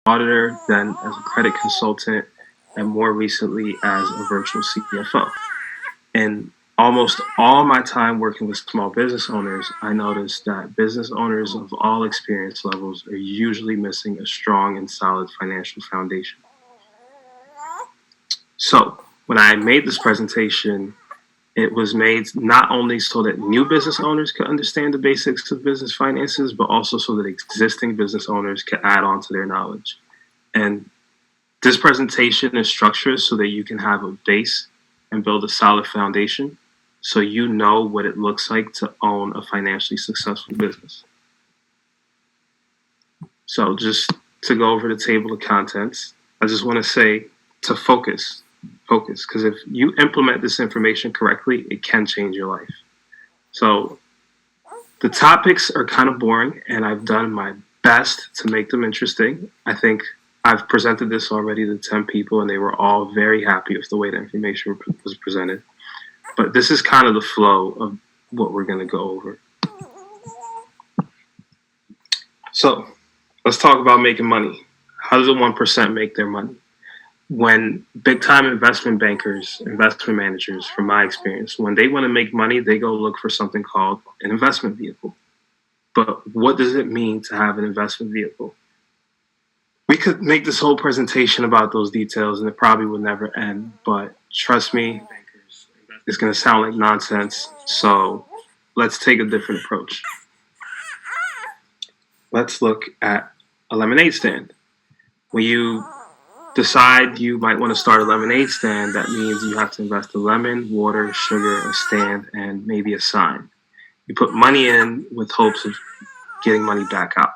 auditor, then as a credit consultant, and more recently as a virtual CFO. And almost all my time working with small business owners, I noticed that business owners of all experience levels are usually missing a strong and solid financial foundation. So, when I made this presentation, it was made not only so that new business owners could understand the basics of business finances, but also so that existing business owners could add on to their knowledge. And this presentation is structured so that you can have a base and build a solid foundation so you know what it looks like to own a financially successful business. So, just to go over the table of contents, I just want to say to focus, because if you implement this information correctly, it can change your life. So, the topics are kind of boring, and I've done my best to make them interesting. I think I've presented this already to 10 people, and they were all very happy with the way the information was presented. But this is kind of the flow of what we're going to go over. So let's talk about making money. How does the 1% make their money? When big time investment bankers, investment managers, from my experience, when they want to make money, they go look for something called an investment vehicle. But what does it mean to have an investment vehicle? We could make this whole presentation about those details and it probably would never end. But trust me, it's going to sound like nonsense. So let's take a different approach. Let's look at a lemonade stand. When you decide you might want to start a lemonade stand, that means you have to invest in lemon, water, sugar, a stand, and maybe a sign. You put money in with hopes of getting money back out.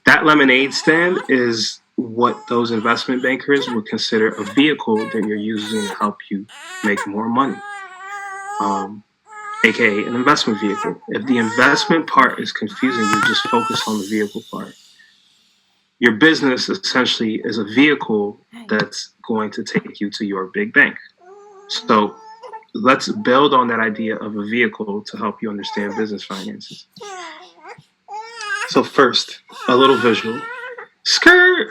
That lemonade stand is what those investment bankers would consider a vehicle that you're using to help you make more money, aka an investment vehicle. If the investment part is confusing you, just focus on the vehicle part. Your business essentially is a vehicle that's going to take you to your big bank. So let's build on that idea of a vehicle to help you understand business finances. So first, a little visual. Skirt!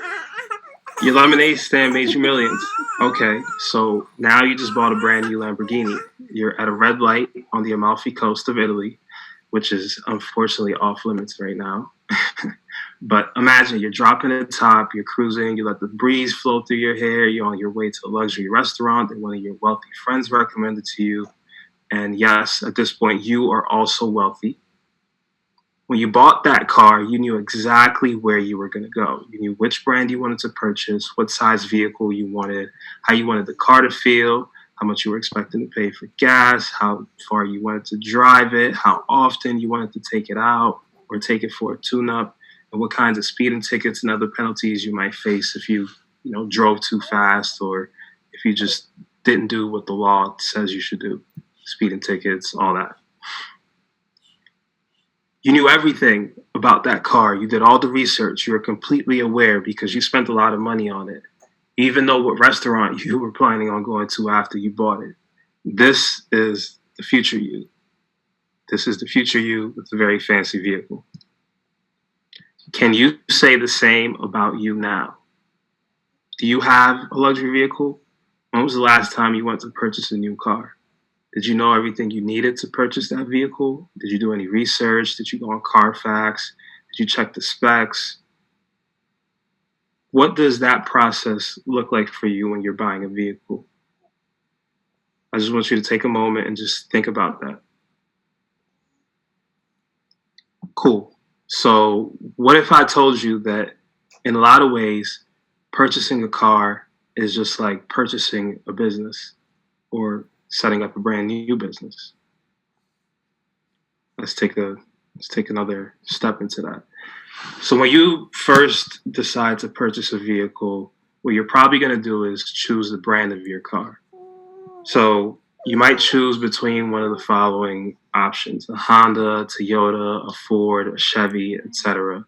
Your lemonade stand made you millions. Okay, so now you just bought a brand new Lamborghini. You're at a red light on the Amalfi Coast of Italy, which is unfortunately off limits right now. But imagine you're dropping the top, you're cruising, you let the breeze flow through your hair, you're on your way to a luxury restaurant that one of your wealthy friends recommended to you. And yes, at this point, you are also wealthy. When you bought that car, you knew exactly where you were going to go. You knew which brand you wanted to purchase, what size vehicle you wanted, how you wanted the car to feel, how much you were expecting to pay for gas, how far you wanted to drive it, how often you wanted to take it out or take it for a tune-up, and what kinds of speeding tickets and other penalties you might face if you drove too fast or if you just didn't do what the law says you should do. Speeding tickets, all that. You knew everything about that car. You did all the research. You were completely aware because you spent a lot of money on it. You even know what restaurant you were planning on going to after you bought it. This is the future you. This is the future you with a very fancy vehicle. Can you say the same about you now? Do you have a luxury vehicle? When was the last time you went to purchase a new car? Did you know everything you needed to purchase that vehicle? Did you do any research? Did you go on Carfax? Did you check the specs? What does that process look like for you when you're buying a vehicle? I just want you to take a moment and just think about that. Cool. So what if I told you that in a lot of ways, purchasing a car is just like purchasing a business or setting up a brand new business? Let's take another step into that. So when you first decide to purchase a vehicle, what you're probably going to do is choose the brand of your car. So you might choose between one of the following options: a Honda, a Toyota, a Ford, a Chevy, etc.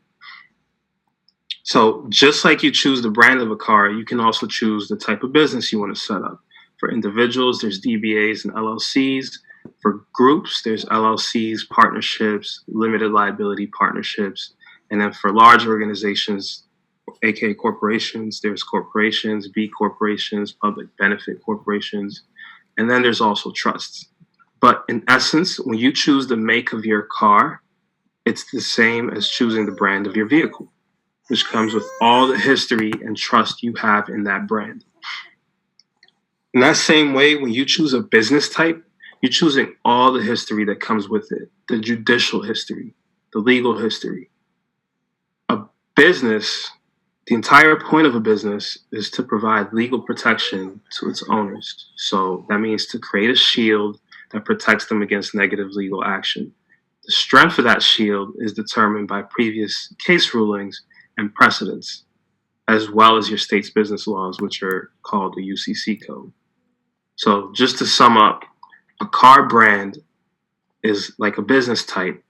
So just like you choose the brand of a car, you can also choose the type of business you want to set up. For individuals, there's DBAs and LLCs. For groups, there's LLCs, partnerships, limited liability partnerships. And then for large organizations, aka corporations. There's corporations, B corporations, public benefit corporations, and then there's also trusts. But in essence, when you choose the make of your car, it's the same as choosing the brand of your vehicle, which comes with all the history and trust you have in that brand. In that same way, when you choose a business type, you're choosing all the history that comes with it, the judicial history, the legal history. A business, the entire point of a business is to provide legal protection to its owners. So that means to create a shield that protects them against negative legal action. The strength of that shield is determined by previous case rulings and precedents, as well as your state's business laws, which are called the UCC code. So, just to sum up, a car brand is like a business type.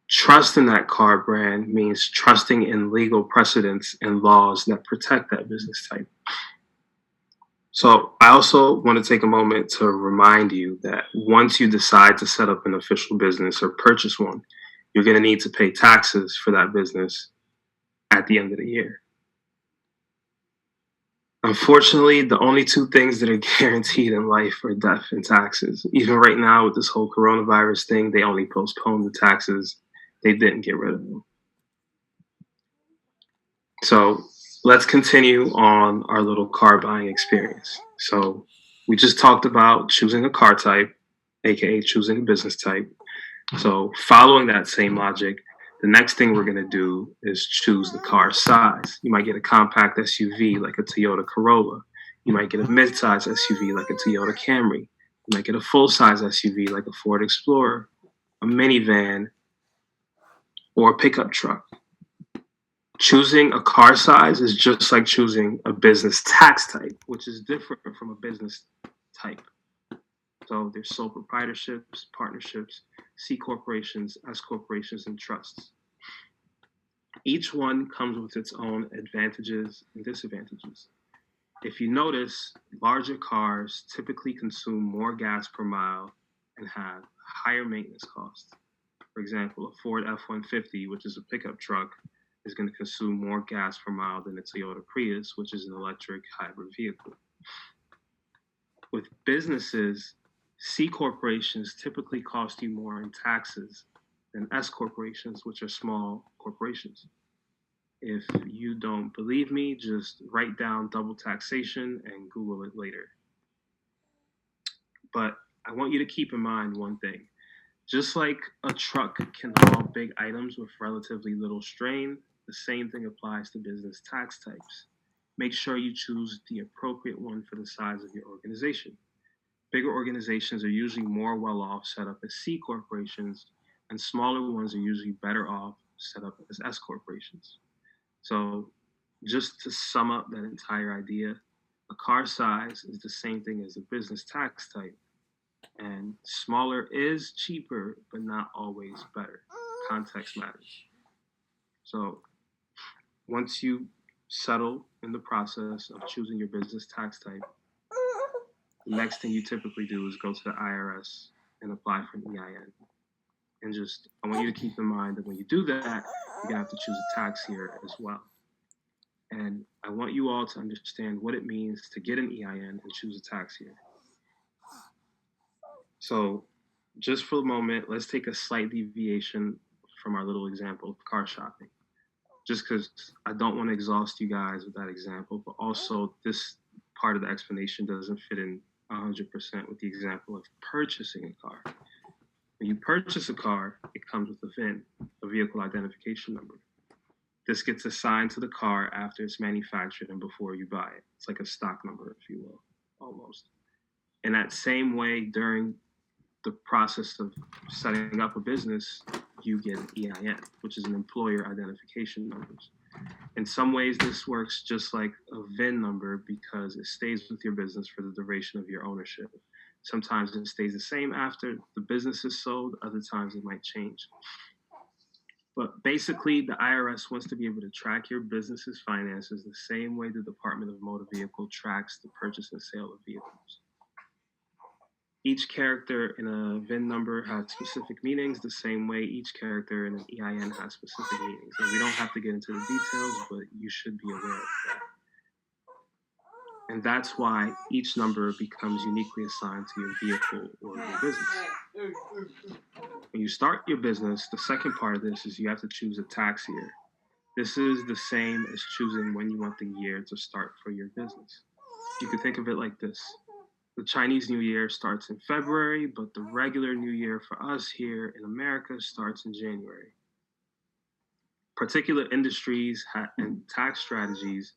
Trust in that car brand means trusting in legal precedents and laws that protect that business type. So, I also want to take a moment to remind you that once you decide to set up an official business or purchase one, you're going to need to pay taxes for that business at the end of the year. Unfortunately, the only two things that are guaranteed in life are death and taxes. Even right now, with this whole coronavirus thing, they only postponed the taxes. They didn't get rid of them. So let's continue on our little car buying experience. So we just talked about choosing a car type, aka choosing a business type. So following that same logic, the next thing we're going to do is choose the car size. You might get a compact SUV like a Toyota Corolla. You might get a mid-size SUV like a Toyota Camry. You might get a full-size SUV like a Ford Explorer, a minivan, or a pickup truck. Choosing a car size is just like choosing a business tax type, which is different from a business type. So there's sole proprietorships, partnerships, C corporations, S corporations, and trusts. Each one comes with its own advantages and disadvantages. If you notice, larger cars typically consume more gas per mile and have higher maintenance costs. For example, a Ford F-150, which is a pickup truck, is going to consume more gas per mile than a Toyota Prius, which is an electric hybrid vehicle. With businesses, C corporations typically cost you more in taxes than S corporations, which are small corporations. If you don't believe me, just write down double taxation and Google it later. But I want you to keep in mind one thing. Just like a truck can haul big items with relatively little strain, the same thing applies to business tax types. Make sure you choose the appropriate one for the size of your organization. Bigger organizations are usually more well off set up as C corporations, and smaller ones are usually better off set up as S corporations. So, just to sum up that entire idea, a car size is the same thing as a business tax type, and smaller is cheaper, but not always better. Context matters. So, once you settle in the process of choosing your business tax type, the next thing you typically do is go to the IRS and apply for an EIN. And just, I want you to keep in mind that when you do that, you're gonna have to choose a tax year as well. And I want you all to understand what it means to get an EIN and choose a tax year. So, just for a moment, let's take a slight deviation from our little example of car shopping. Just because I don't want to exhaust you guys with that example, but also this part of the explanation doesn't fit in 100% with the example of purchasing a car. When you purchase a car, it comes with a VIN, a vehicle identification number. This gets assigned to the car after it's manufactured and before you buy it. It's like a stock number, if you will, almost. In that same way, during the process of setting up a business, you get an EIN, which is an employer identification number. In some ways, this works just like a VIN number because it stays with your business for the duration of your ownership. Sometimes it stays the same after the business is sold, other times it might change. But basically, the IRS wants to be able to track your business's finances the same way the Department of Motor Vehicle tracks the purchase and sale of vehicles. Each character in a VIN number has specific meanings, the same way each character in an EIN has specific meanings. And we don't have to get into the details, but you should be aware of that. And that's why each number becomes uniquely assigned to your vehicle or your business. When you start your business, the second part of this is you have to choose a tax year. This is the same as choosing when you want the year to start for your business. You can think of it like this. The Chinese New Year starts in February, but the regular New Year for us here in America starts in January. Particular industries and tax strategies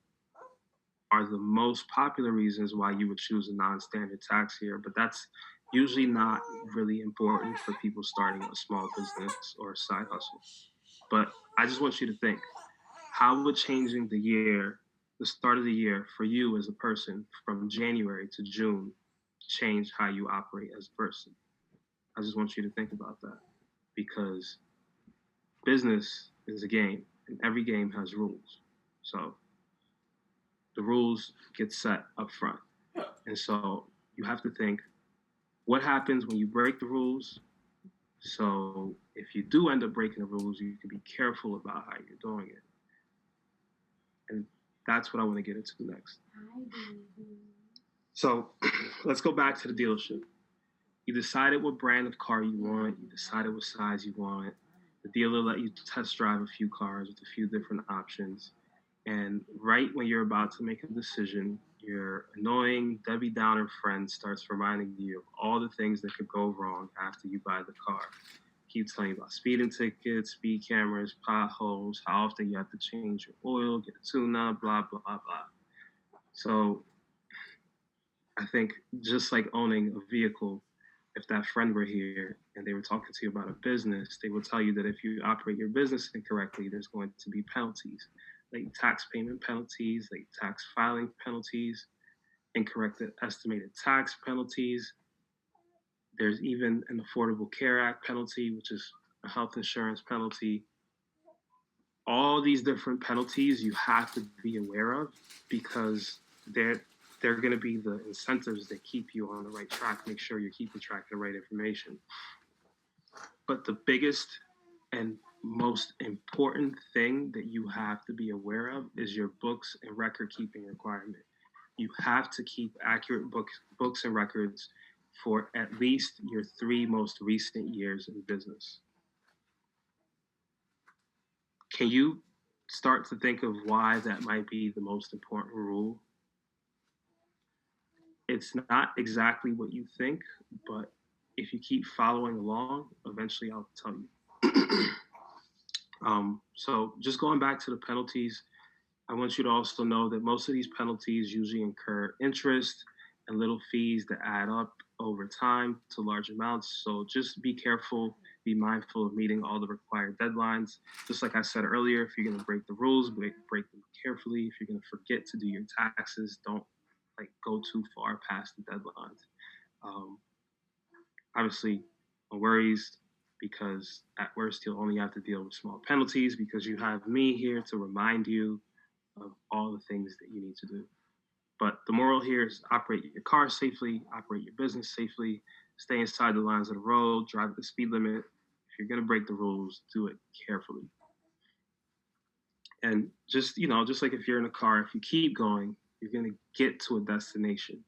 are the most popular reasons why you would choose a non-standard tax year, but that's usually not really important for people starting a small business or a side hustle. But I just want you to think, how would changing the start of the year for you as a person from January to June change how you operate as a person? I just want you to think about that, because business is a game and every game has rules. So the rules get set up front. And so you have to think, what happens when you break the rules? So if you do end up breaking the rules, you can be careful about how you're doing it. And that's what I want to get into next. So let's go back to the dealership. You decided what brand of car you want. You decided what size you want. The dealer let you test drive a few cars with a few different options. And right when you're about to make a decision, your annoying Debbie Downer friend starts reminding you of all the things that could go wrong after you buy the car. Keep telling you about speeding tickets, speed cameras, potholes, how often you have to change your oil, get a tune-up, blah, blah, blah. So I think just like owning a vehicle, if that friend were here and they were talking to you about a business, they will tell you that if you operate your business incorrectly, there's going to be penalties, like tax payment penalties, like tax filing penalties, incorrect estimated tax penalties. There's even an Affordable Care Act penalty, which is a health insurance penalty. All these different penalties you have to be aware of, because they're going to be the incentives that keep you on the right track, make sure you're keeping track of the right information. But the biggest and most important thing that you have to be aware of is your books and record keeping requirement. You have to keep accurate books and records for at least your 3 most recent years in business. Can you start to think of why that might be the most important rule? It's not exactly what you think, but if you keep following along, eventually I'll tell you. So just going back to the penalties, I want you to also know that most of these penalties usually incur interest and little fees that add up over time to large amounts. So just be careful, be mindful of meeting all the required deadlines. Just like I said earlier, if you're going to break the rules, break them carefully. If you're going to forget to do your taxes, don't go too far past the deadlines. Obviously, no worries, because at worst you'll only have to deal with small penalties, because you have me here to remind you of all the things that you need to do. But the moral here is operate your car safely, operate your business safely, stay inside the lines of the road, drive at the speed limit. If you're going to break the rules, do it carefully. And just like if you're in a car, if you keep going, you're going to get to a destination.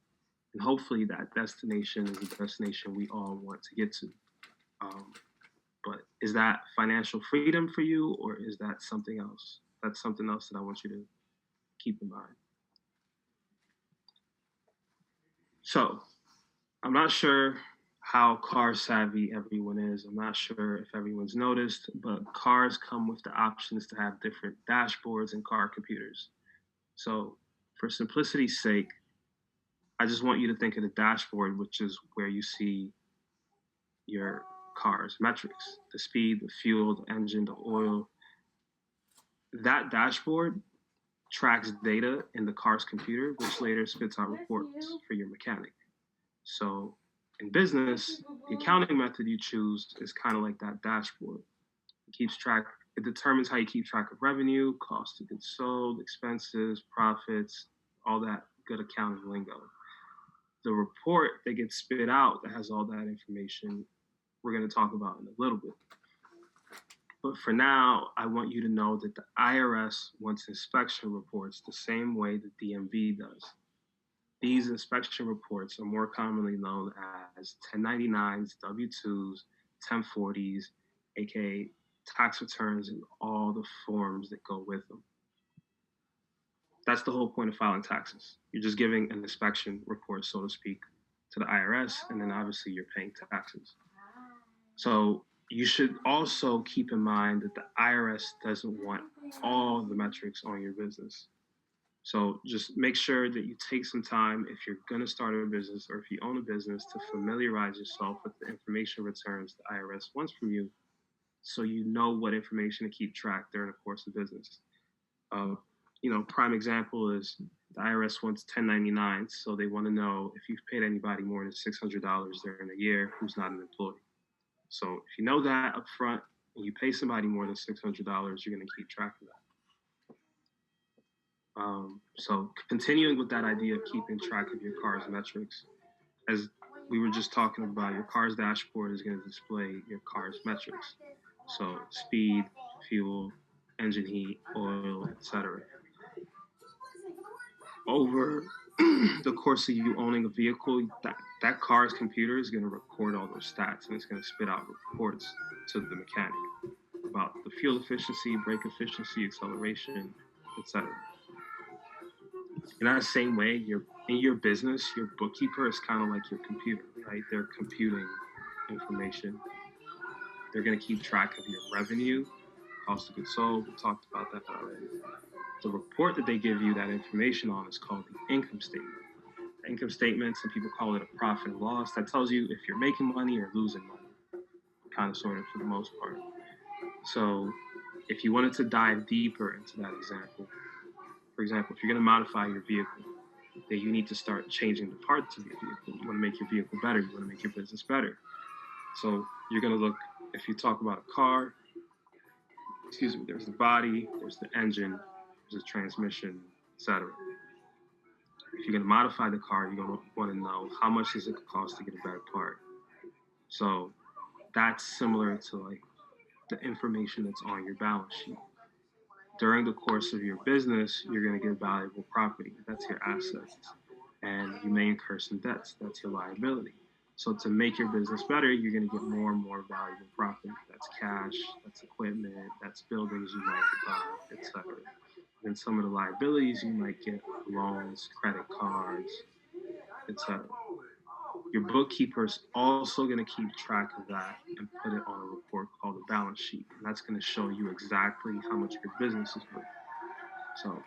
And hopefully that destination is the destination we all want to get to. But is that financial freedom for you, or is that something else? That's something else that I want you to keep in mind. So I'm not sure how car savvy everyone is. I'm not sure if everyone's noticed, but cars come with the options to have different dashboards and car computers. So for simplicity's sake, I just want you to think of the dashboard, which is where you see your car's metrics, the speed, the fuel, the engine, the oil. That dashboard tracks data in the car's computer, which later spits out reports for your mechanic. So in business, the accounting method you choose is kind of like that dashboard. It determines how you keep track of revenue, cost of goods sold, expenses, profits, all that good accounting lingo. The report that gets spit out that has all that information, we're going to talk about in a little bit. But for now, I want you to know that the IRS wants inspection reports the same way the DMV does. These inspection reports are more commonly known as 1099s, W-2s, 1040s, aka tax returns, and all the forms that go with them. That's the whole point of filing taxes. You're just giving an inspection report, so to speak, to the IRS, and then obviously you're paying taxes. So you should also keep in mind that the IRS doesn't want all the metrics on your business. So just make sure that you take some time if you're going to start a business or if you own a business to familiarize yourself with the information returns the IRS wants from you so you know what information to keep track during the course of business. Prime example is the IRS wants 1099s, so they want to know if you've paid anybody more than $600 during the year who's not an employee. So if you know that up front and you pay somebody more than $600, you're going to keep track of that. So continuing with that idea of keeping track of your car's metrics, as we were just talking about, your car's dashboard is going to display your car's metrics. So speed, fuel, engine heat, oil, etc. Over the course of you owning a vehicle, that car's computer is going to record all those stats and it's going to spit out reports to the mechanic about the fuel efficiency, brake efficiency, acceleration, etc. In that same way, in your business, your bookkeeper is kind of like your computer, right? They're computing information. They're going to keep track of your revenue, cost of goods sold. We talked about that already. The report that they give you that information on is called the income statement. The income statement, some people call it a profit and loss. That tells you if you're making money or losing money, kind of sort of for the most part. So if you wanted to dive deeper into that example, for example, if you're going to modify your vehicle, that you need to start changing the parts of your vehicle. You want to make your vehicle better. You want to make your business better. So you're going to look, if you talk about a car, there's the body, there's the engine, there's the transmission, etc. If you're going to modify the car, you're going to want to know how much does it cost to get a better part. So that's similar to like the information that's on your balance sheet. During the course of your business, you're going to get valuable property. That's your assets. And you may incur some debts. That's your liability. So to make your business better, you're going to get more and more valuable property. That's cash, that's equipment, that's buildings you might buy, etc. Then some of the liabilities you might get loans, credit cards, etc. Your bookkeeper's also going to keep track of that and put it on a report called a balance sheet. And that's going to show you exactly how much your business is worth. So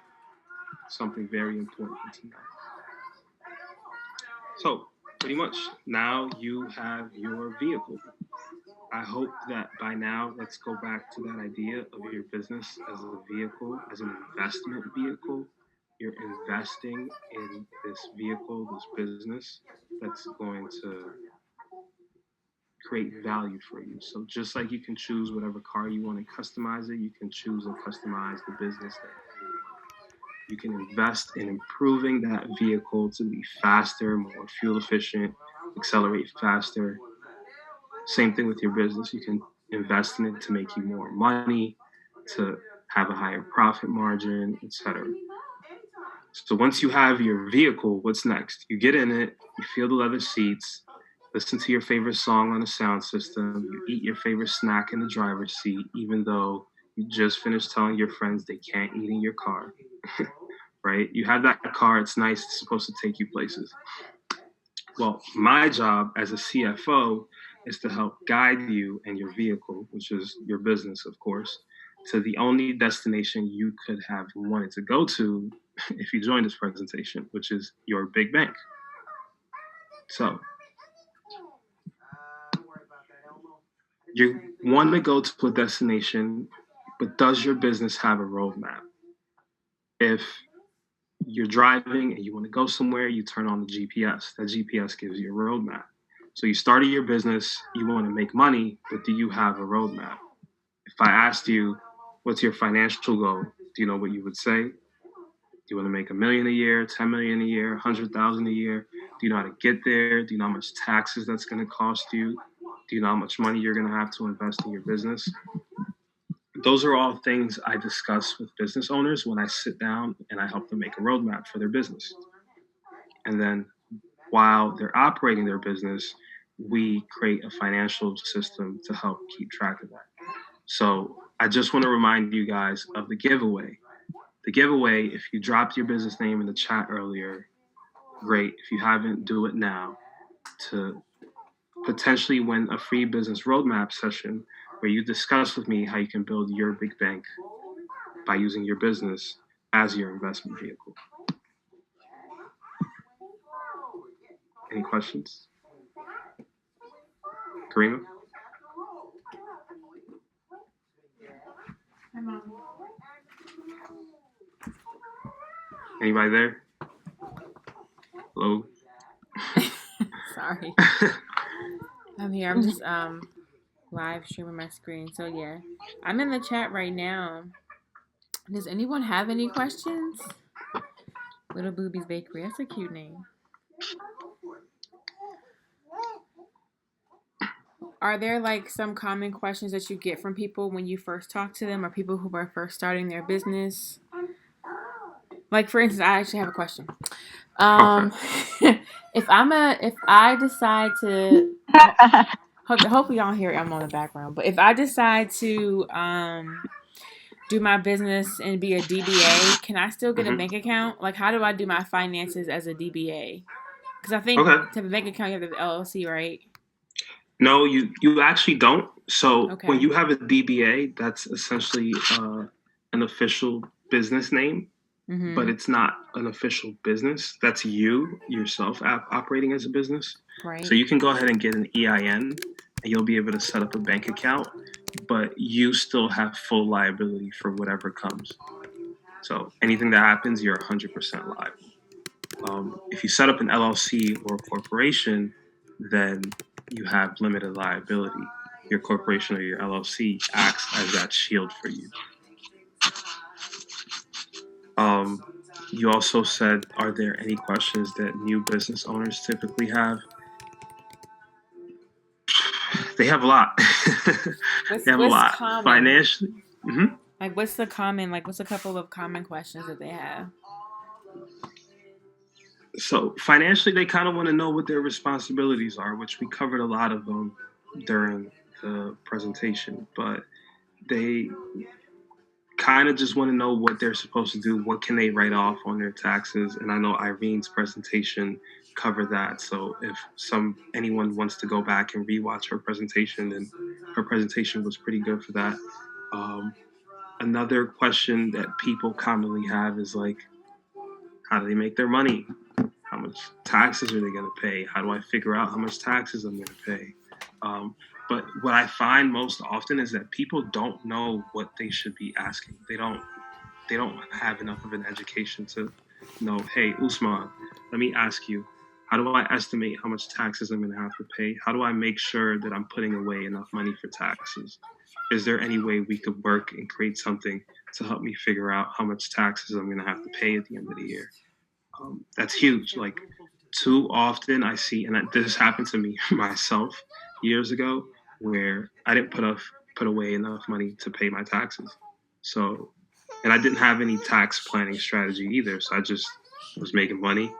something very important to know. So pretty much now you have your vehicle. I hope that by now, let's go back to that idea of your business as a vehicle, as an investment vehicle. You're investing in this vehicle, this business that's going to create value for you. So just like you can choose whatever car you want and customize it, you can choose and customize the business that you can invest in improving that vehicle to be faster, more fuel efficient, accelerate faster. Same thing with your business. You can invest in it to make you more money, to have a higher profit margin, etc. So once you have your vehicle, what's next? You get in it, you feel the leather seats, listen to your favorite song on the sound system, you eat your favorite snack in the driver's seat, even though you just finished telling your friends they can't eat in your car. Right? You have that car, it's nice, it's supposed to take you places. Well, my job as a CFO is to help guide you and your vehicle, which is your business, of course, to the only destination you could have wanted to go to if you joined this presentation, which is your big bank. So you want to go to a destination, but does your business have a roadmap? If you're driving and you want to go somewhere, you turn on the GPS. That GPS gives you a roadmap. So you started your business, you want to make money, but do you have a roadmap? If I asked you, what's your financial goal? Do you know what you would say? Do you want to make $1 million a year, 10 million a year, 100,000 a year? Do you know how to get there? Do you know how much taxes that's going to cost you? Do you know how much money you're going to have to invest in your business? Those are all things I discuss with business owners when I sit down and I help them make a roadmap for their business. And then while they're operating their business, we create a financial system to help keep track of that. So I just want to remind you guys of the giveaway. The giveaway, if you dropped your business name in the chat earlier, great. If you haven't, do it now to potentially win a free business roadmap session where you discuss with me how you can build your big bank by using your business as your investment vehicle. Any questions? Karima? Hi, Mom. Anybody there? Hello? Sorry. I'm here. I'm just live streaming my screen. So yeah, I'm in the chat right now. Does anyone have any questions? Little Boobies Bakery. That's a cute name. Are there like some common questions that you get from people when you first talk to them, or people who are first starting their business? Like for instance, I actually have a question. Okay. if I decide to, hopefully y'all hear it, I'm on the background. But if I decide to do my business and be a DBA, can I still get a bank account? Like, how do I do my finances as a DBA? Because I think to have a bank account, you have the LLC, right? No, you actually don't. So Okay. when you have a DBA, that's essentially an official business name, but it's not an official business. That's you yourself operating as a business. Right. So you can go ahead and get an EIN, and you'll be able to set up a bank account, but you still have full liability for whatever comes. So anything that happens, you're 100% liable. If you set up an LLC or a corporation, then you have limited liability. Your corporation or your LLC acts as that shield for you. You also said, are there any questions that new business owners typically have? They have a lot. They have a lot. Common? Financially. Mm-hmm. Like, what's a couple of common questions that they have? So financially, they kind of want to know what their responsibilities are, which we covered a lot of them during the presentation, but they kind of just want to know what they're supposed to do. What can they write off on their taxes? And I know Irene's presentation covered that. So if anyone wants to go back and rewatch her presentation, then her presentation was pretty good for that. Another question that people commonly have is like, how do they make their money? How much taxes are they going to pay? How do I figure out how much taxes I'm going to pay? But what I find most often is that people don't know what they should be asking. They don't have enough of an education to know, hey, Usman, let me ask you, how do I estimate how much taxes I'm going to have to pay? How do I make sure that I'm putting away enough money for taxes? Is there any way we could work and create something to help me figure out how much taxes I'm going to have to pay at the end of the year? That's huge. Like, too often I see, and this happened to me myself years ago, where I didn't put away enough money to pay my taxes. So, and I didn't have any tax planning strategy either. So I just was making money.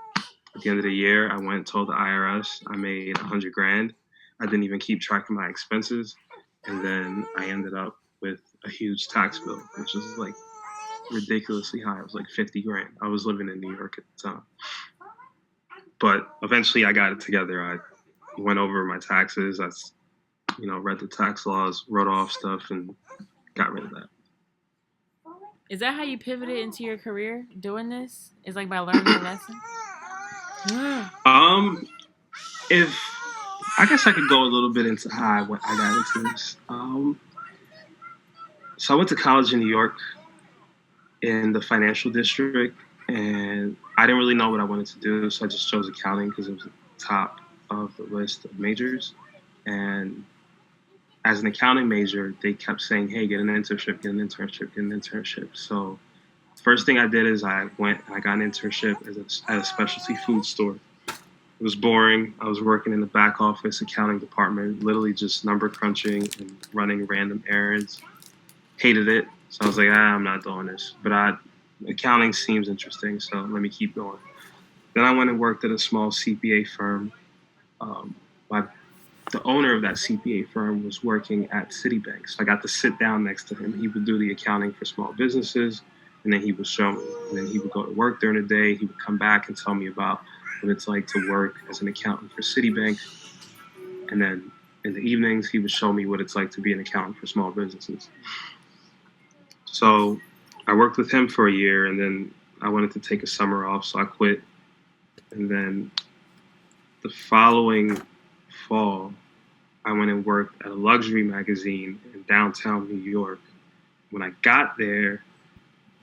At the end of the year, I went and told the IRS I made $100,000. I didn't even keep track of my expenses, and then I ended up with a huge tax bill, which was like ridiculously high. It was like $50,000. I was living in New York at the time. But eventually I got it together. I went over my taxes. I, read the tax laws, wrote off stuff, and got rid of that. Is that how you pivoted into your career doing this? Is like by learning a lesson? If I guess I could go a little bit into how I got into this. So I went to college in New York in the financial district, and I didn't really know what I wanted to do, so I just chose accounting because it was at the top of the list of majors. And as an accounting major, they kept saying, hey, get an internship, get an internship, get an internship. So first thing I did is I went and I got an internship at a specialty food store. It was boring. I was working in the back office accounting department, literally just number crunching and running random errands. Hated it. So I was like, I'm not doing this. But accounting seems interesting, so let me keep going. Then I went and worked at a small CPA firm. Um, my the owner of that CPA firm was working at Citibank. So I got to sit down next to him. He would do the accounting for small businesses, and then he would show me. And then he would go to work during the day. He would come back and tell me about what it's like to work as an accountant for Citibank. And then in the evenings, he would show me what it's like to be an accountant for small businesses. So I worked with him for a year, and then I wanted to take a summer off, so I quit. And then the following fall, I went and worked at a luxury magazine in downtown New York. When I got there,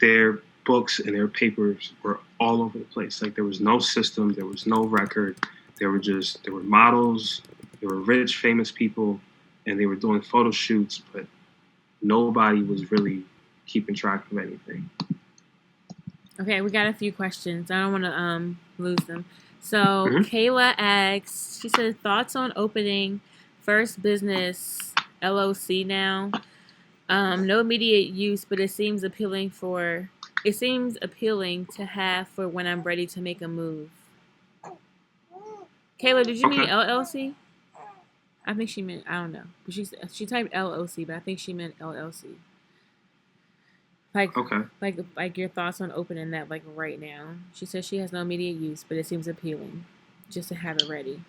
their books and their papers were all over the place. Like there was no system, there was no record. There were models, there were rich, famous people, and they were doing photo shoots, but nobody was really keeping track of anything. Okay, we got a few questions. I don't want to lose them. So Kayla asks, she said, thoughts on opening first business LLC now. No immediate use, but it seems appealing to have for when I'm ready to make a move. Kayla, did you mean LLC? I think she meant, I don't know. But she typed LLC, but I think she meant LLC. Like your thoughts on opening that like right now. She says she has no immediate use, but it seems appealing just to have it ready.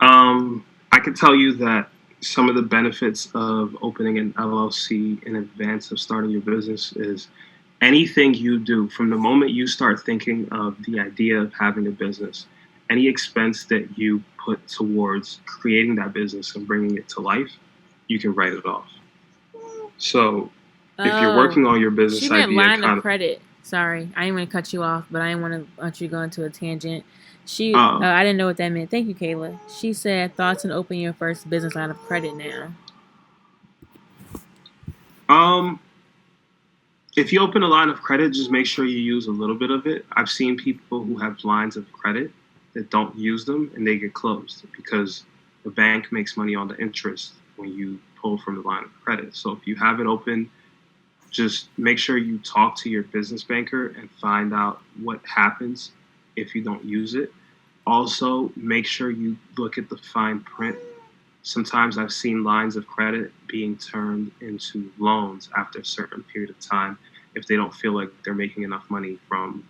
I can tell you that some of the benefits of opening an LLC in advance of starting your business is anything you do from the moment you start thinking of the idea of having a business, any expense that you put towards creating that business and bringing it to life, you can write it off. So if you're working on your business she meant line of credit. Sorry, I didn't want to cut you off, but I didn't want to let you go into a tangent. I didn't know what that meant. Thank you, Kayla. She said, thoughts on opening your first business line of credit now. If you open a line of credit, just make sure you use a little bit of it. I've seen people who have lines of credit that don't use them and they get closed because the bank makes money on the interest when you pull from the line of credit. So if you have it open, just make sure you talk to your business banker and find out what happens if you don't use it. Also, make sure you look at the fine print. Sometimes I've seen lines of credit being turned into loans after a certain period of time if they don't feel like they're making enough money from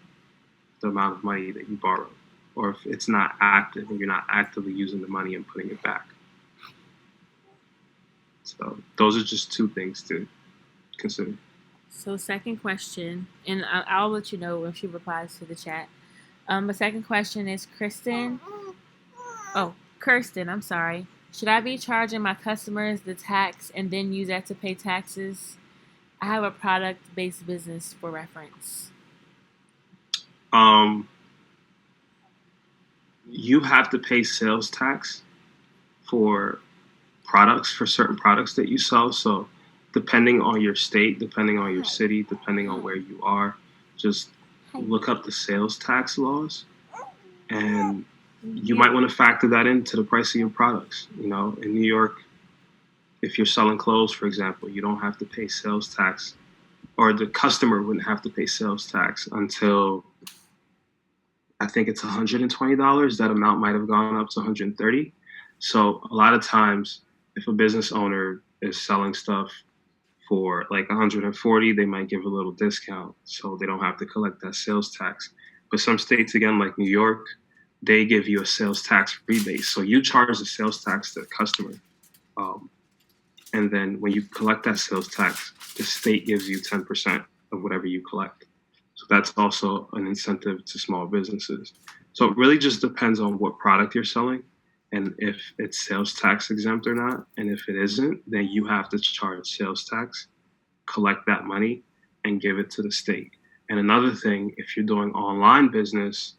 the amount of money that you borrow, or if it's not active and you're not actively using the money and putting it back. So those are just two things to consider. So second question, and I'll let you know when she replies to the chat. The second question is Kirsten, I'm sorry. Should I be charging my customers the tax and then use that to pay taxes? I have a product-based business for reference. You have to pay sales tax for certain products that you sell. So depending on your state, depending on your city, depending on where you are, just look up the sales tax laws, and you might want to factor that into the price of your products. You know, in New York, if you're selling clothes, for example, you don't have to pay sales tax, or the customer wouldn't have to pay sales tax until I think it's $120. That amount might have gone up to $130. So a lot of times, if a business owner is selling stuff for like $140, they might give a little discount so they don't have to collect that sales tax. But some states, again, like New York, they give you a sales tax rebate. So you charge the sales tax to the customer. And then when you collect that sales tax, the state gives you 10% of whatever you collect. So that's also an incentive to small businesses. So it really just depends on what product you're selling and if it's sales tax exempt or not. And if it isn't, then you have to charge sales tax, collect that money, and give it to the state. And another thing, if you're doing online business,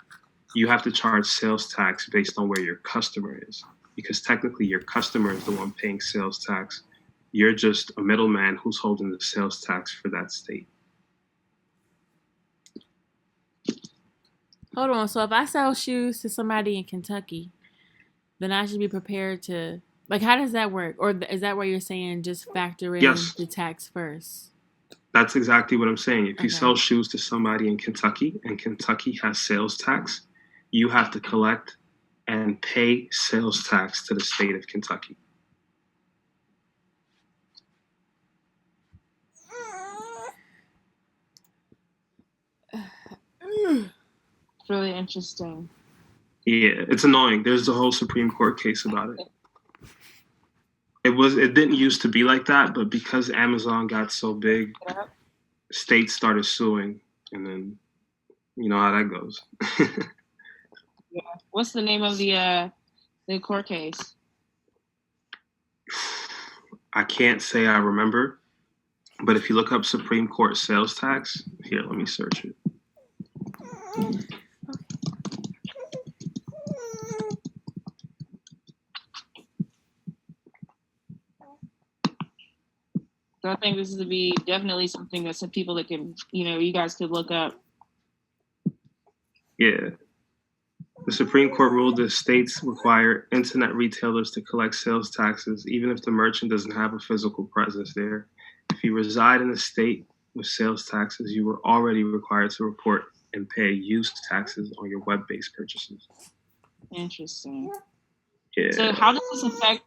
you have to charge sales tax based on where your customer is, because technically your customer is the one paying sales tax. You're just a middleman who's holding the sales tax for that state. Hold on. So if I sell shoes to somebody in Kentucky, then I should be prepared to like. How does that work? Or is that where you're saying just factor in Yes, the tax first? that's exactly what I'm saying. If you Okay. sell shoes to somebody in Kentucky and Kentucky has sales tax, you have to collect and pay sales tax to the state of Kentucky. It's really interesting. Yeah, it's annoying. There's the whole Supreme Court case about it. It didn't used to be like that, but because Amazon got so big, states started suing, and then you know how that goes. Yeah. What's the name of the court case? I can't say I remember, but if you look up Supreme Court sales tax, here, let me search it. So I think this is to be definitely something that some people that can, you guys could look up. Yeah. The Supreme Court ruled that states require internet retailers to collect sales taxes even if the merchant doesn't have a physical presence there. If you reside in a state with sales taxes, you were already required to report and pay use taxes on your web-based purchases. Interesting. Yeah. So how does this affect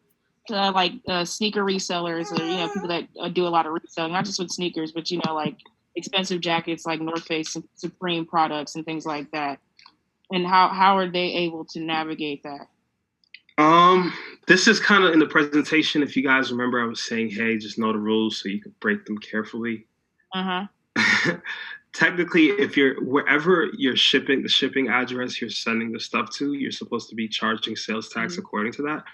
sneaker resellers or people that do a lot of reselling, not just with sneakers, but like expensive jackets like North Face and Supreme products and things like that? And how are they able to navigate that? This is kind of in the presentation. If you guys remember, I was saying, hey, just know the rules so you can break them carefully. Technically, if you're wherever you're shipping, the shipping address you're sending the stuff to, you're supposed to be charging sales tax according to that.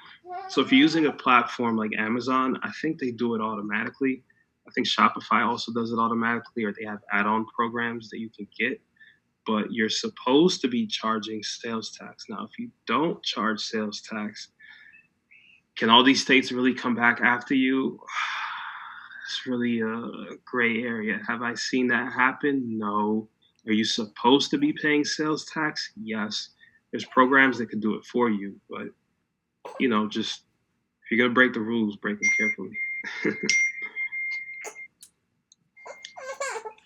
So if you're using a platform like Amazon, I think they do it automatically. I think Shopify also does it automatically, or they have add-on programs that you can get. But you're supposed to be charging sales tax. Now, if you don't charge sales tax, can all these states really come back after you? It's really a gray area. Have I seen that happen? No. Are you supposed to be paying sales tax? Yes. There's programs that can do it for you, but just if you're gonna break the rules, break them carefully.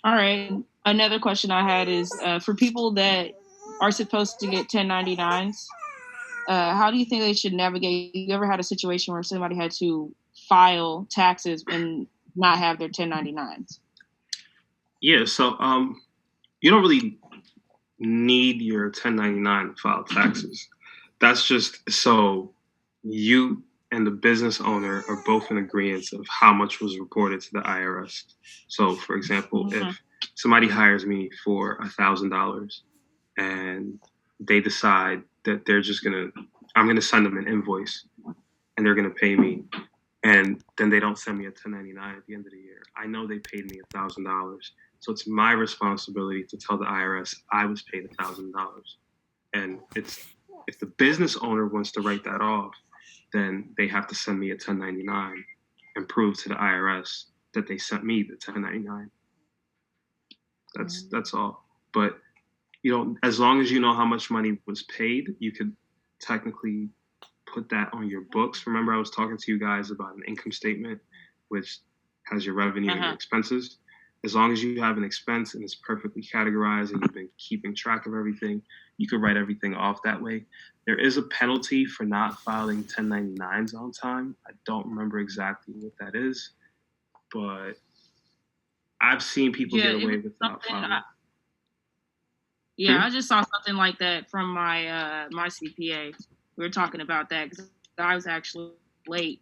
All right. Another question I had is for people that are supposed to get 1099s, how do you think they should navigate? You ever had a situation where somebody had to file taxes and not have their 1099s? Yeah, so you don't really need your 1099 to file taxes. That's just so you and the business owner are both in agreement of how much was reported to the IRS. So, for example, if somebody hires me for $1,000 and they decide that I'm gonna send them an invoice and they're gonna pay me, and then they don't send me a 1099 at the end of the year, I know they paid me $1,000. So it's my responsibility to tell the IRS I was paid $1,000. And if the business owner wants to write that off, then they have to send me a 1099 and prove to the IRS that they sent me the 1099. That's all. But as long as you know how much money was paid, you could technically put that on your books. Remember, I was talking to you guys about an income statement, which has your revenue and your expenses. As long as you have an expense and it's perfectly categorized and you've been keeping track of everything, you can write everything off that way. There is a penalty for not filing 1099s on time. I don't remember exactly what that is, but I've seen people get away without filing. I just saw something like that from my my CPA. We were talking about that because I was actually late.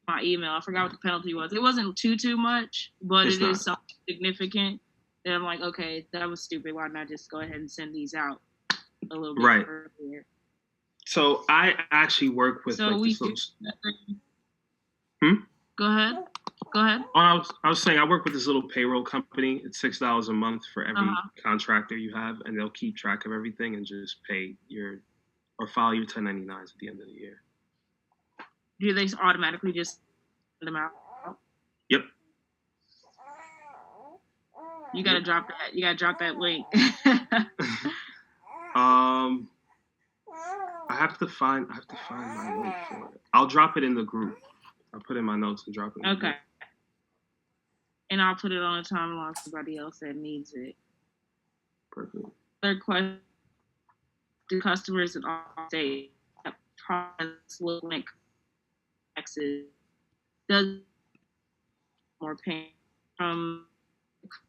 My email, I forgot what the penalty was. It wasn't too much, but it is something significant. And I'm like, okay, that was stupid. Why not just go ahead and send these out a little bit earlier? So I actually work with Go ahead. I was saying I work with this little payroll company. It's $6 a month for every contractor you have, and they'll keep track of everything and just pay or file your 1099s at the end of the year. Do they automatically just send them out? Yep. You gotta drop that. You gotta drop that link. have to find my link for it. I'll drop it in the group. I'll put it in my notes and drop it in the group. And I'll put it on a timeline for everybody else that needs it. Perfect. Third question: do customers in all states have process look like taxes? Does more pain from?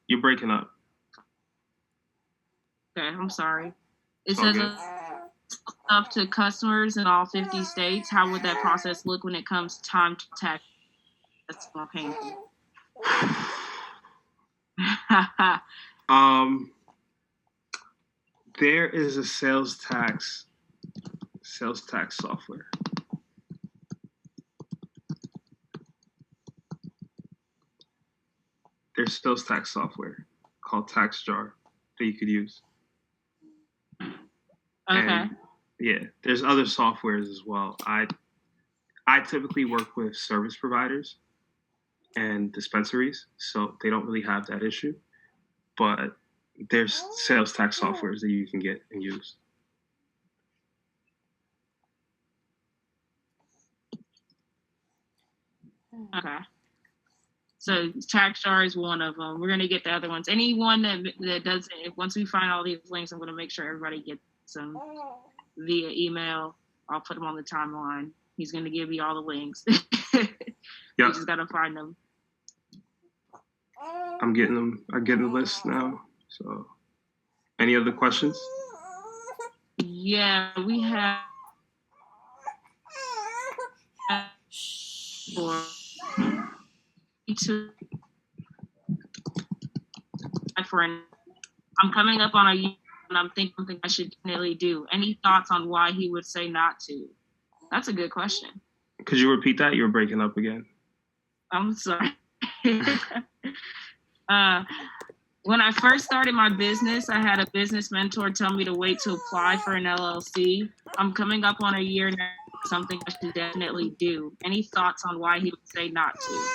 You're breaking up. Okay, I'm sorry. It says up to customers in all 50 states. How would that process look when it comes time to tax? That's more painful. There is a sales tax software. There's sales tax software called TaxJar that you could use. Okay. And yeah, there's other softwares as well. I typically work with service providers and dispensaries, so they don't really have that issue. But there's sales tax softwares that you can get and use. Okay. So TaxJar is one of them. We're gonna get the other ones. Anyone that doesn't, once we find all these links, I'm gonna make sure everybody gets them via email. I'll put them on the timeline. He's gonna give you all the links. You just gotta find them. I'm getting them. I get the list now. So, any other questions? Yeah, we have. I'm coming up on a year and I'm thinking something I should definitely do. Any thoughts on why he would say not to? That's a good question. Could you repeat that? You were breaking up again. I'm sorry. When I first started my business, I had a business mentor tell me to wait to apply for an LLC. I'm coming up on a year now, something I should definitely do. Any thoughts on why he would say not to?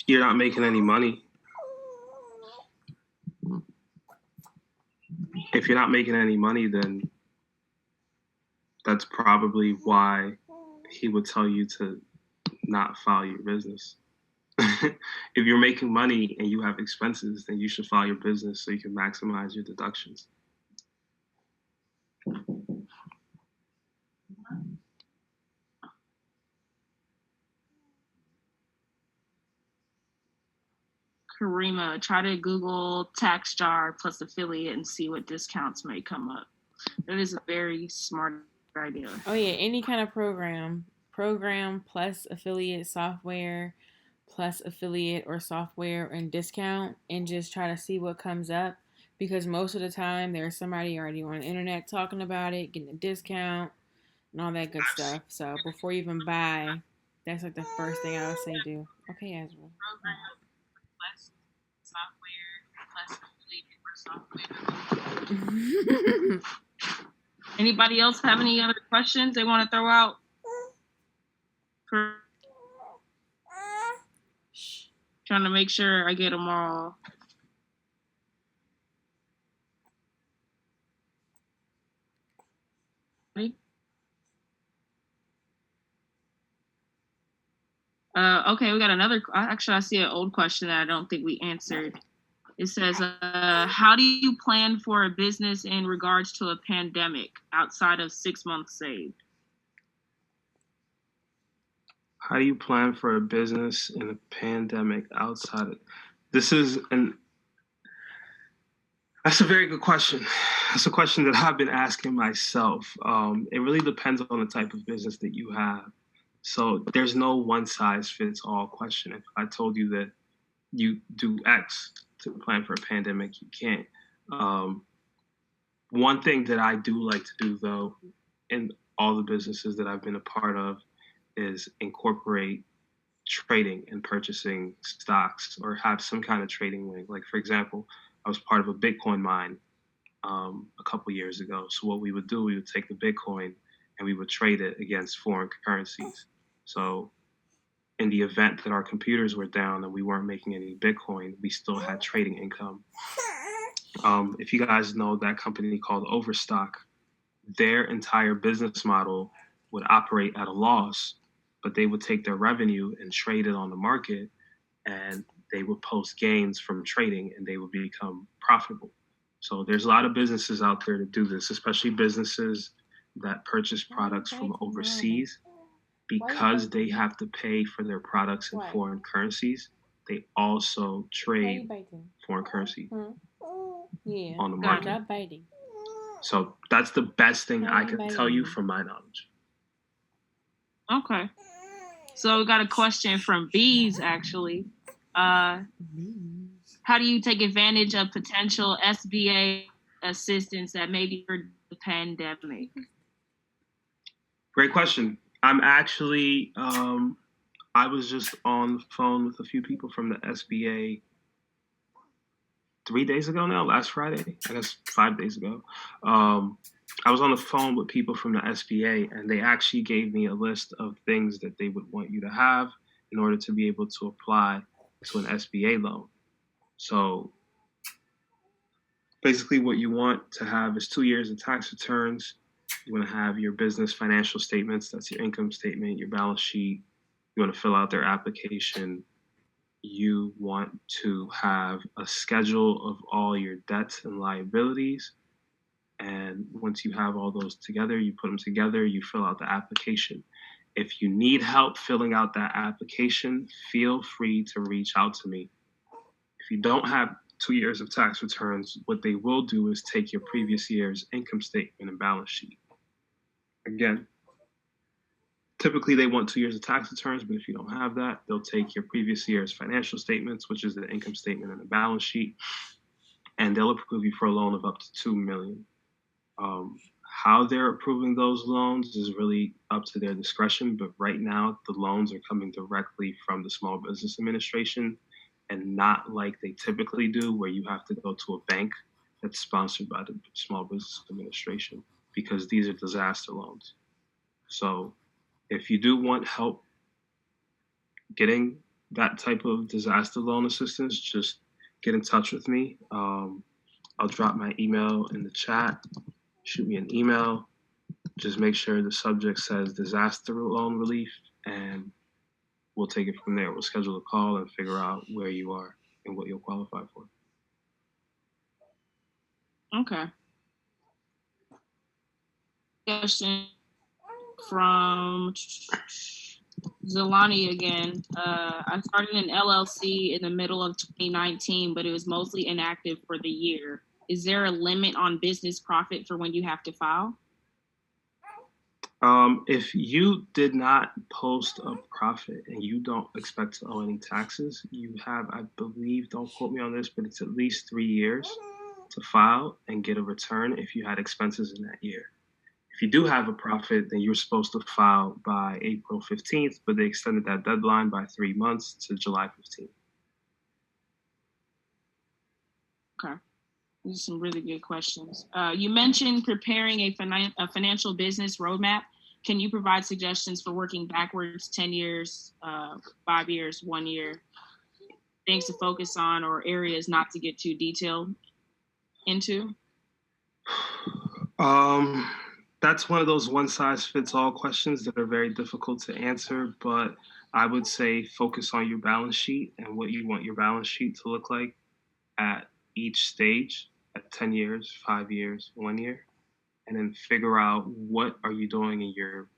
You're not making any money. If you're not making any money, then that's probably why he would tell you to not file your business. If you're making money and you have expenses, then you should file your business so you can maximize your deductions. Karima, try to Google TaxJar plus affiliate and see what discounts may come up. That is a very smart idea. Oh yeah, any kind of program plus affiliate software plus affiliate or software and discount, and just try to see what comes up, because most of the time there's somebody already on the internet talking about it, getting a discount and all that good stuff. So before you even buy, that's like the first thing I would say do. Okay, Ezra. Program plus software plus affiliate or software. Anybody else have any other questions they want to throw out? Trying to make sure I get them all. Okay, we got another. Actually, I see an old question that I don't think we answered. It says, how do you plan for a business in regards to a pandemic outside of 6 months saved? How do you plan for a business in a pandemic outside of That's a very good question. That's a question that I've been asking myself. It really depends on the type of business that you have. So there's no one size fits all question. If I told you that you do X to plan for a pandemic, you can't. One thing that I do like to do, though, in all the businesses that I've been a part of, is incorporate trading and purchasing stocks, or have some kind of trading wing. Like, for example, I was part of a Bitcoin mine a couple years ago. So what we would do, we would take the Bitcoin and we would trade it against foreign currencies. So in the event that our computers were down and we weren't making any Bitcoin, we still had trading income. If you guys know that company called Overstock, their entire business model would operate at a loss, but they would take their revenue and trade it on the market, and they would post gains from trading, and they would become profitable. So there's a lot of businesses out there that do this, especially businesses that purchase products from overseas, because they have to pay for their products in foreign currencies. They also trade foreign currency on the market. Stop biting. So that's the best thing I can tell you from my knowledge. Okay. So we got a question from Bees, actually. How do you take advantage of potential SBA assistance that may be for the pandemic? Great question. I'm actually, I was just on the phone with a few people from the SBA 3 days ago now, last Friday, I guess 5 days ago. I was on the phone with people from the SBA, and they actually gave me a list of things that they would want you to have in order to be able to apply to an SBA loan. So basically what you want to have is 2 years of tax returns. You want to have your business financial statements. That's your income statement, your balance sheet. You want to fill out their application. You want to have a schedule of all your debts and liabilities. And once you have all those together, you put them together, you fill out the application. If you need help filling out that application, feel free to reach out to me. If you don't have 2 years of tax returns, what they will do is take your previous year's income statement and balance sheet. Again, typically they want 2 years of tax returns, but if you don't have that, they'll take your previous year's financial statements, which is the income statement and the balance sheet, and they'll approve you for a loan of up to $2 million. How they're approving those loans is really up to their discretion, but right now the loans are coming directly from the Small Business Administration, and not like they typically do, where you have to go to a bank that's sponsored by the Small Business Administration, because these are disaster loans. So if you do want help getting that type of disaster loan assistance, just get in touch with me. I'll drop my email in the chat. Shoot me an email. Just make sure the subject says disaster loan relief, and we'll take it from there. We'll schedule a call and figure out where you are and what you'll qualify for. Okay. Question from Zelani again. I started an LLC in the middle of 2019, but it was mostly inactive for the year. Is there a limit on business profit for when you have to file? If you did not post a profit and you don't expect to owe any taxes, you have, I believe, don't quote me on this, but it's at least 3 years to file and get a return if you had expenses in that year. If you do have a profit, then you're supposed to file by April 15th, but they extended that deadline by 3 months to July 15th. Okay. These are some really good questions. You mentioned preparing a financial business roadmap. Can you provide suggestions for working backwards 10 years, 5 years, 1 year, things to focus on or areas not to get too detailed into? That's one of those one-size-fits-all questions that are very difficult to answer, but I would say focus on your balance sheet and what you want your balance sheet to look like at each stage, at 10 years, 5 years, 1 year, and then figure out what are you doing in your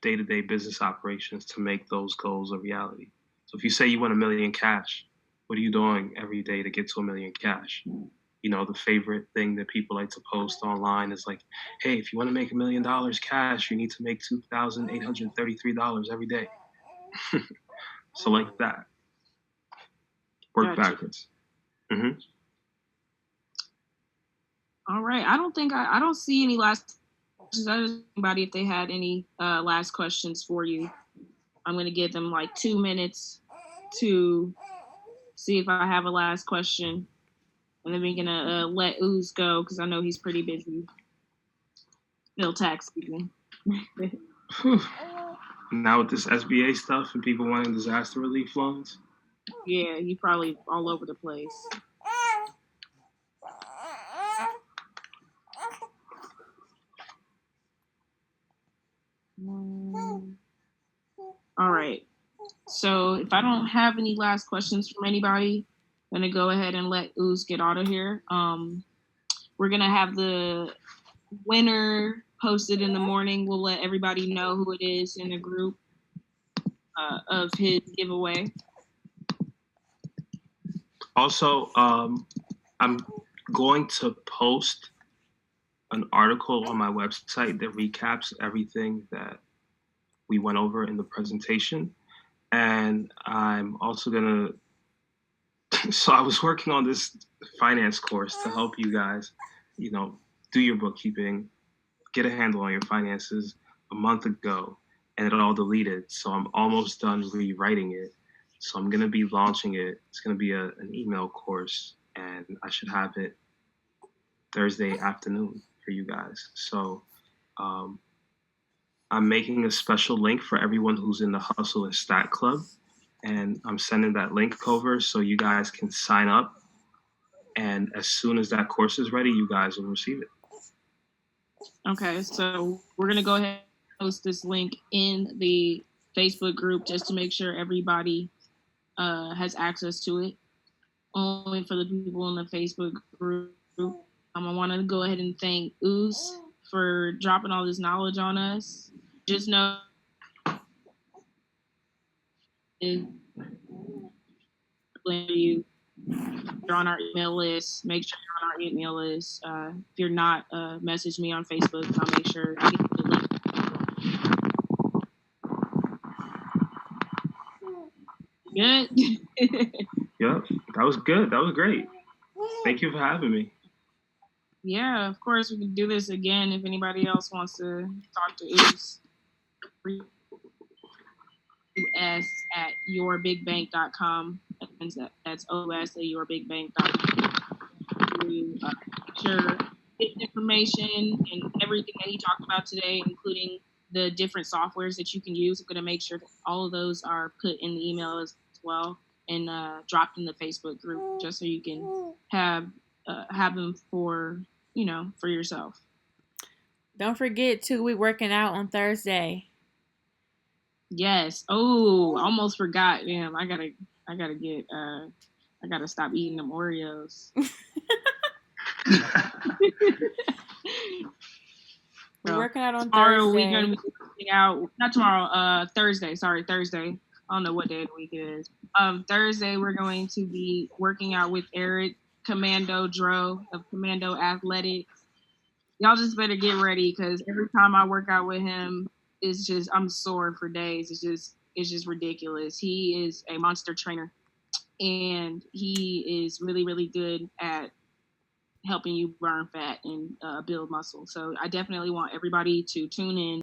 day-to-day business operations to make those goals a reality. So if you say you want $1 million cash, what are you doing every day to get to $1 million cash? You know, the favorite thing that people like to post online is like, hey, if you want to make $1 million cash, you need to make $2,833 every day. So like that. Work backwards. Mm-hmm. All right. I don't see any last questions. I just anybody if they had any last questions for you. I'm going to give them like 2 minutes to see if I have a last question. And then we're going to let Ooze go because I know he's pretty busy. Bill tax season. Now with this SBA stuff and people wanting disaster relief loans. Yeah, you probably all over the place. So if I don't have any last questions from anybody, I'm gonna go ahead and let Ooze get out of here. We're gonna have the winner posted in the morning. We'll let everybody know who it is in the group of his giveaway. Also, I'm going to post an article on my website that recaps everything that we went over in the presentation. And I'm also going to, so I was working on this finance course to help you guys, do your bookkeeping, get a handle on your finances a month ago, and it all deleted. So I'm almost done rewriting it. So I'm going to be launching it. It's going to be an email course, and I should have it Thursday afternoon for you guys. So I'm making a special link for everyone who's in the Hustle and Stack Club, and I'm sending that link over so you guys can sign up. And as soon as that course is ready, you guys will receive it. Okay, so we're going to go ahead and post this link in the Facebook group just to make sure everybody has access to it. Only for the people in the Facebook group. I want to go ahead and thank Ooze for dropping all this knowledge on us. Just know you're on our email list. Make sure you're on our email list. If you're not, message me on Facebook. I'll make sure I get the link. Good. Yep, that was good. That was great. Thank you for having me. Yeah, of course we can do this again if anybody else wants to talk to Ooze. us@yourbigbank.com. That's os@yourbigbank.com. Sure, information and everything that he talked about today, including the different softwares that you can use. I'm going to make sure that all of those are put in the email as well and dropped in the Facebook group, just so you can have them for yourself. Don't forget to we working out on Thursday. Yes. Oh, almost forgot. Damn, I gotta stop eating them Oreos. We're working out on tomorrow. Thursday. We're gonna be working out. Not tomorrow. Thursday. Sorry, Thursday. I don't know what day of the week it is. Thursday we're going to be working out with Eric Commando Dro of Commando Athletics. Y'all just better get ready because every time I work out with him, it's just I'm sore for days. It's just ridiculous. He is a monster trainer, and he is really, really good at helping you burn fat and build muscle. So I definitely want everybody to tune in